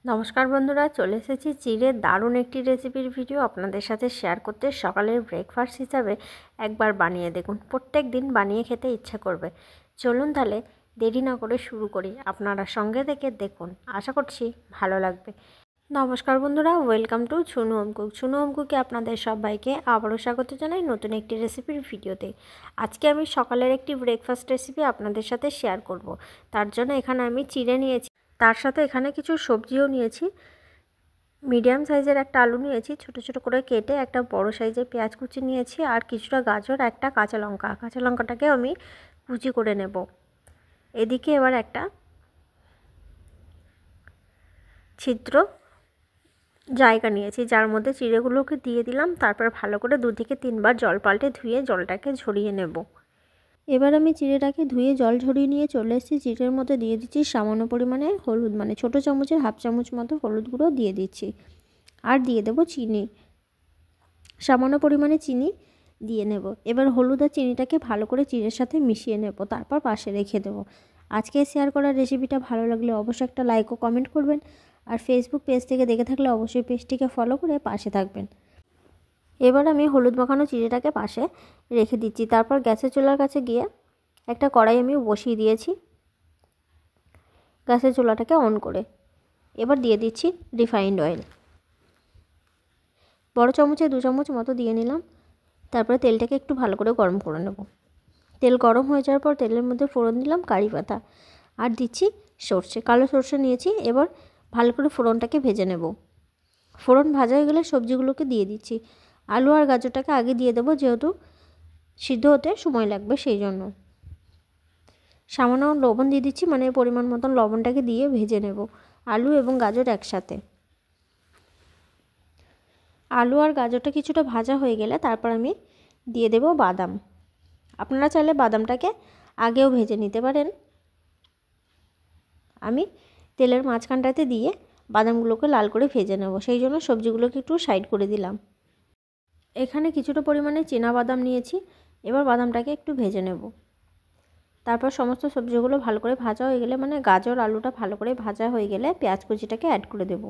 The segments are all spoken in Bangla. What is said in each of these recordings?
নমস্কার বন্ধুরা, চলে এসেছি চিড়ের দারুণ একটি রেসিপির ভিডিও আপনাদের সাথে শেয়ার করতে। সকালের ব্রেকফাস্ট হিসাবে একবার বানিয়ে দেখুন, প্রত্যেক দিন বানিয়ে খেতে ইচ্ছা করবে। চলুন তাহলে দেরি না করে শুরু করি। আপনারা সঙ্গে থেকে দেখুন, আশা করছি ভালো লাগবে। নমস্কার বন্ধুরা, welcome to Chhunu home cook. Chhunu home কুকে আপনাদের সবাইকে আবারও স্বাগত জানাই নতুন একটি রেসিপির ভিডিওতে। আজকে আমি সকালের একটি ব্রেকফাস্ট রেসিপি আপনাদের সাথে শেয়ার করব। তার জন্য এখানে আমি চিড়ে নিয়েছি, তার সাথে এখানে কিছু সবজিও নিয়েছি। মিডিয়াম সাইজের একটা আলু নিয়েছি ছোট ছোট করে কেটে, একটা বড় সাইজের পেঁয়াজ কুচি নিয়েছি, আর কিছুটা গাজর, একটা কাঁচা লঙ্কাটাকে আমি কুচি করে নেব। এদিকে এবার একটা ছিদ্র জায়গা নিয়েছি, যার মধ্যে চিড়েগুলোকে দিয়ে দিলাম। তারপর ভালো করে 2 থেকে 3 বার জল পাল্টে ধুয়ে জলটাকে ঝরিয়ে নেব। এবার আমি চিড়েটাকে ধুয়ে জল ঝরিয়ে নিয়ে চলে এসেছি। চিড়ের মধ্যে দিয়ে দিচ্ছি সামান্য পরিমাণে হলুদ, মানে ছোটো চামচের হাফ চামচ মতো হলুদ গুঁড়ো দিয়ে দিচ্ছি। আর দিয়ে দেবো চিনি, সামান্য পরিমাণে চিনি দিয়ে নেব। এবার হলুদ আর চিনিটাকে ভালো করে চিড়ের সাথে মিশিয়ে নেব, তারপর পাশে রেখে দেবো। আজকে শেয়ার করা রেসিপিটা ভালো লাগলে অবশ্যই একটা লাইক ও কমেন্ট করবেন। আর ফেসবুক পেজ থেকে দেখে থাকলে অবশ্যই পেজটিকে ফলো করে পাশে থাকবেন। এবার আমি হলুদ মাখানো চিড়েটাকে পাশে রেখে দিচ্ছি। তারপর গ্যাসের চুলার কাছে গিয়ে একটা কড়াই আমি বসিয়ে দিয়েছি, গ্যাসের চুলাটাকে অন করে। এবার দিয়ে দিচ্ছি রিফাইন্ড অয়েল, বড় চামচে 2 চামচ মতো দিয়ে নিলাম। তারপরে তেলটাকে একটু ভালো করে গরম করে নেব। তেল গরম হয়ে যাওয়ার পর তেলের মধ্যে ফোড়ন দিলাম কারি পাতা, আর দিচ্ছি সর্ষে, কালো সর্ষে নিয়েছি। এবার ভালো করে ফোড়নটাকে ভেজে নেব। ফোড়ন ভাজা হয়ে গেলে সবজিগুলোকে দিয়ে দিচ্ছি। আলু আর গাজরটাকে আগে দিয়ে দেবো, যেহেতু সিদ্ধ হতে সময় লাগবে সেই জন্য। সামান্য লবণ দিয়ে দিচ্ছি, মানে পরিমাণ মতন লবণটাকে দিয়ে ভেজে নেব আলু এবং গাজর একসাথে। আলু আর গাজরটা কিছুটা ভাজা হয়ে গেলে তারপর আমি দিয়ে দেব বাদাম। আপনারা চাইলে বাদামটাকে আগেও ভেজে নিতে পারেন। আমি তেলের মাঝখানটাতে দিয়ে বাদামগুলোকে লাল করে ভেজে নেব, সেই জন্য সবজিগুলোকে একটু সাইড করে দিলাম। এখানে কিছুটা পরিমাণে চীনা বাদাম নিয়েছি। এবার বাদামটাকে একটু ভেজে নেব। তারপর সমস্ত সবজিগুলো ভালো করে ভাজা হয়ে গেলে, মানে গাজর আলুটা ভালো করে ভাজা হয়ে গেলে পেঁয়াজ কুচিটাকে অ্যাড করে দেব।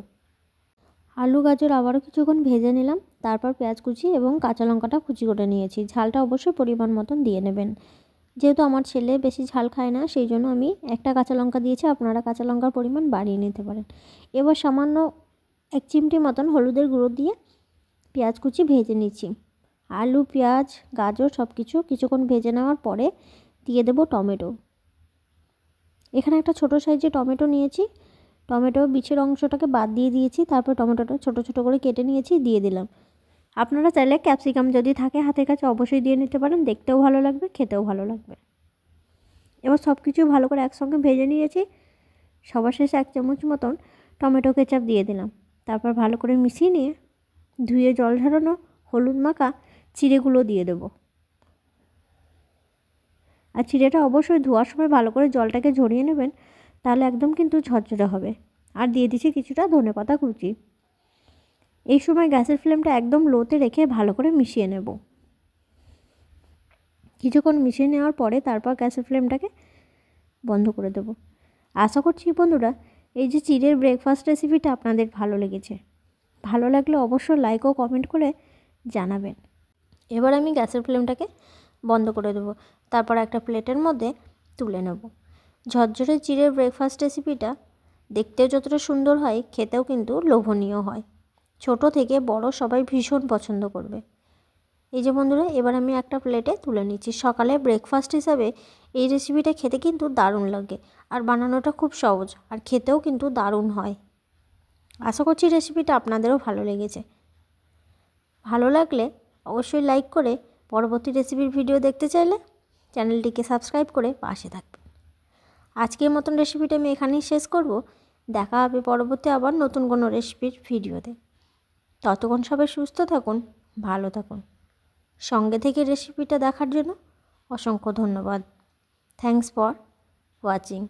আলু গাজর আবারও কিছুক্ষণ ভেজে নিলাম। তারপর পেঁয়াজ কুচি এবং কাঁচা লঙ্কাটা কুচি করে নিয়েছি। ঝালটা অবশ্যই পরিমাণ মতন দিয়ে নেবেন। যেহেতু আমার ছেলে বেশি ঝাল খায় না, সেই জন্য আমি একটা কাঁচা লঙ্কা দিয়েছি, আপনারা কাঁচা লঙ্কার পরিমাণ বাড়িয়ে নিতে পারেন। এবার সামান্য 1 চিমটি মতন হলুদের গুঁড়ো দিয়ে পেঁয়াজ কুচি ভেজে নিচ্ছি। আলু, পেঁয়াজ, গাজর সব কিছুক্ষণ ভেজে নেওয়ার পরে দিয়ে দেব টমেটো। এখানে একটা ছোট সাইজের টমেটো নিয়েছি। টমেটো বিচের অংশটাকে বাদ দিয়ে দিয়েছি। তারপর টমেটোটা ছোট ছোট করে কেটে নিয়েছি, দিয়ে দিলাম। আপনারা চাইলে ক্যাপসিকাম যদি থাকে হাতের কাছে অবশ্যই দিয়ে নিতে পারেন, দেখতেও ভালো লাগবে, খেতেও ভালো লাগবে। এবার সব কিছু ভালো করে একসঙ্গে ভেজে নিয়েছি। সবার শেষে 1 চামচ মতন টমেটো কেচাপ দিয়ে দিলাম। তারপর ভালো করে মিশিয়ে নিয়ে ধুয়ে জল ঝরানো হলুদ মাখা চিড়েগুলো দিয়ে দেব। আর চিড়েটা অবশ্যই ধোয়ার সময় ভালো করে জলটাকে ঝরিয়ে নেবেন, তাহলে একদম কিন্তু ঝরঝরে হবে। আর দিয়ে দিচ্ছি কিছুটা ধনেপাতা কুচি। এই সময় গ্যাসের ফ্লেমটা একদম লোতে রেখে ভালো করে মিশিয়ে নেব। কিছুক্ষণ মিশিয়ে নেওয়ার পরে তারপর গ্যাসের ফ্লেমটাকে বন্ধ করে দেব। আশা করছি বন্ধুরা এই যে চিড়ের ব্রেকফাস্ট রেসিপিটা আপনাদের ভালো লেগেছে। ভালো লাগলে অবশ্যই লাইক ও কমেন্ট করে জানাবেন। এবার আমি গ্যাসের ফ্লেমটাকে বন্ধ করে দেবো। তারপর একটা প্লেটের মধ্যে তুলে নেব। ঝরঝরে চিড়ের ব্রেকফাস্ট রেসিপিটা দেখতেও যতটা সুন্দর হয়, খেতেও কিন্তু লোভনীয় হয়। ছোট থেকে বড় সবাই ভীষণ পছন্দ করবে। এই যে বন্ধুরা, এবার আমি একটা প্লেটে তুলে নিচ্ছি। সকালে ব্রেকফাস্ট হিসাবে এই রেসিপিটা খেতে কিন্তু দারুণ লাগে, আর বানানোটা খুব সহজ, আর খেতেও কিন্তু দারুণ হয়। আশা করছি রেসিপিটা আপনাদেরও ভালো লেগেছে। ভালো লাগলে অবশ্যই লাইক করে পরবর্তী রেসিপির ভিডিও দেখতে চাইলে চ্যানেলটিকে সাবস্ক্রাইব করে পাশে থাকবেন। আজকের মতন রেসিপিটা আমি এখানেই শেষ করব। দেখা হবে পরবর্তী আবার নতুন কোনো রেসিপির ভিডিওতে। ততক্ষণ সবাই সুস্থ থাকুন, ভালো থাকুন। সঙ্গে থেকে রেসিপিটা দেখার জন্য অসংখ্য ধন্যবাদ। Thanks for watching.